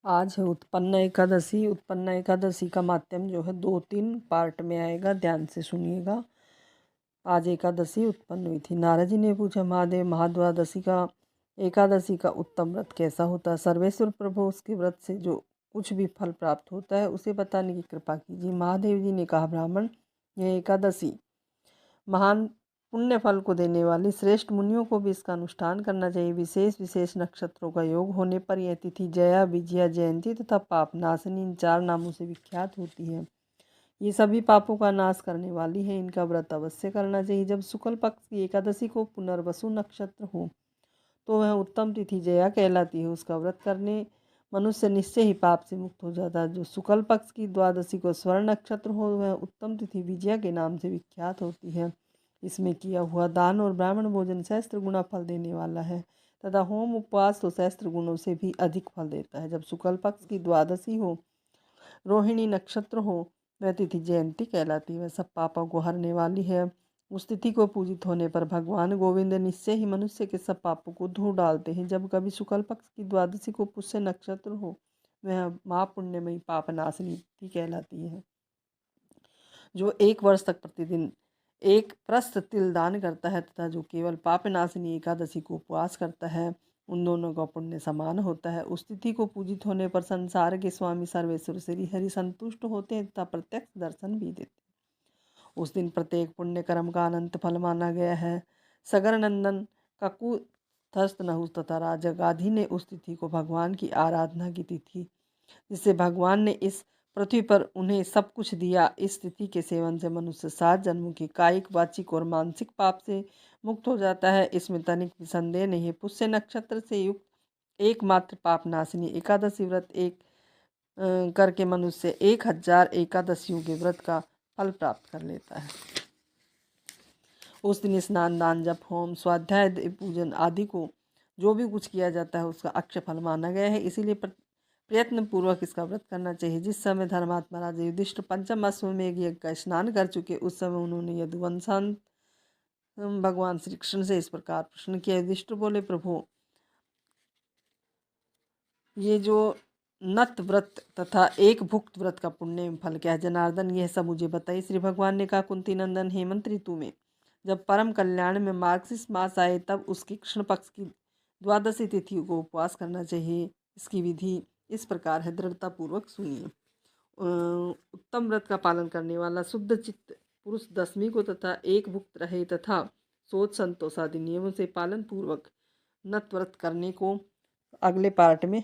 आज है उत्पन्न एकादशी। उत्पन्न एकादशी का माध्यम जो है 2-3 पार्ट में आएगा, ध्यान से सुनिएगा। आज एकादशी उत्पन्न हुई थी। नारद जी ने पूछा, महादेव महाद्वादशी का एकादशी का उत्तम व्रत कैसा होता है? सर्वेश्वर प्रभु उसके व्रत से जो कुछ भी फल प्राप्त होता है उसे बताने की कृपा कीजिए। महादेव जी ने कहा, ब्राह्मण, यह एकादशी महान पुण्य फल को देने वाली श्रेष्ठ मुनियों को भी इसका अनुष्ठान करना चाहिए। विशेष विशेष नक्षत्रों का योग होने पर यह तिथि जया, विजया, जयंती तथा पाप नाशनी इन 4 नामों से विख्यात होती है। ये सभी पापों का नाश करने वाली है। इनका व्रत अवश्य करना चाहिए। जब शुक्ल पक्ष की एकादशी को पुनर्वसु नक्षत्र हो तो वह उत्तम तिथि जया कहलाती है। उसका व्रत करने मनुष्य निश्चय ही पाप से मुक्त हो जाता है। जो शुक्ल पक्ष की द्वादशी को स्वर्ण नक्षत्र हो वह उत्तम तिथि विजया के नाम से विख्यात होती है। इसमें किया हुआ दान और ब्राह्मण भोजन सहस्त्र गुना फल देने वाला है तथा होम उपवास तो सहस्त्र गुणों से भी अधिक फल देता है। जब शुक्ल पक्ष की द्वादशी हो, रोहिणी नक्षत्र हो, वह तिथि जयंती कहलाती है। वह सब पापों को हरने वाली है। उस तिथि को पूजित होने पर भगवान गोविंद निश्चय ही मनुष्य के सब पापों को धो डालते हैं। जब कभी शुक्ल पक्ष की द्वादशी को पुष्य नक्षत्र हो वह महापुण्यमयी पापनाशिनी तिथि कहलाती है। जो 1 वर्ष तक प्रतिदिन एक प्रस्थ तिल दान करता है तथा जो केवल पापनाशिनी एकादशी को उपवास करता है, उन दोनों का पुण्य समान होता है। उस तिथि को पूजित होने पर संसार के स्वामी सर्वेश्वर श्री हरि संतुष्ट होते हैं तथा प्रत्यक्ष दर्शन भी देते हैं। उस दिन प्रत्येक पुण्य कर्म का अनंत फल माना गया है। सगर नंदन ककुथस्थ नहुस तथा राजा गाधी ने उस तिथि को भगवान की आराधना की तिथि, जिससे भगवान ने इस पृथ्वी पर उन्हें सब कुछ दिया। इस तिथि के सेवन से मनुष्य 7 जन्मों की कायिक, वाचिक और मानसिक पाप से मुक्त हो जाता है। इसमें तनिक भी संदेह नहीं है। पुष्य नक्षत्र से युक्त एकमात्र पाप नाशिनी एकादशी व्रत करके मनुष्य 1000 एकादशियों के व्रत का फल प्राप्त कर लेता है। उस दिन स्नान, दान, जप, होम, स्वाध्याय, पूजन आदि को जो भी कुछ किया जाता है उसका अक्षय फल माना गया है। इसीलिए प्रयत्न पूर्वक इसका व्रत करना चाहिए। जिस समय धर्मात्मा राजा युधिष्ठिर पंचम अश्वमेघ यज्ञ का स्नान कर चुके, उस समय उन्होंने यदुवंशांत भगवान श्री कृष्ण से इस प्रकार प्रश्न किया। युधिष्ठिर बोले, प्रभु, ये जो नत व्रत तथा एक भुक्त व्रत का पुण्य फल क्या है? जनार्दन, यह सब मुझे बताइए। श्री भगवान ने कहा, कुंती नंदन, हेमंत ऋतु में जब परम कल्याण में मार्गशीर्ष मास आए तब उसकी कृष्ण पक्ष की द्वादशी तिथि को उपवास करना चाहिए। इसकी विधि इस प्रकार है, दृढ़ता पूर्वक सुनिए। उत्तम व्रत का पालन करने वाला शुद्ध चित्त पुरुष दशमी को तथा एक भुक्त रहे तथा सोच संतोष आदि नियमों से पालन पूर्वक नत व्रत करने को अगले पार्ट में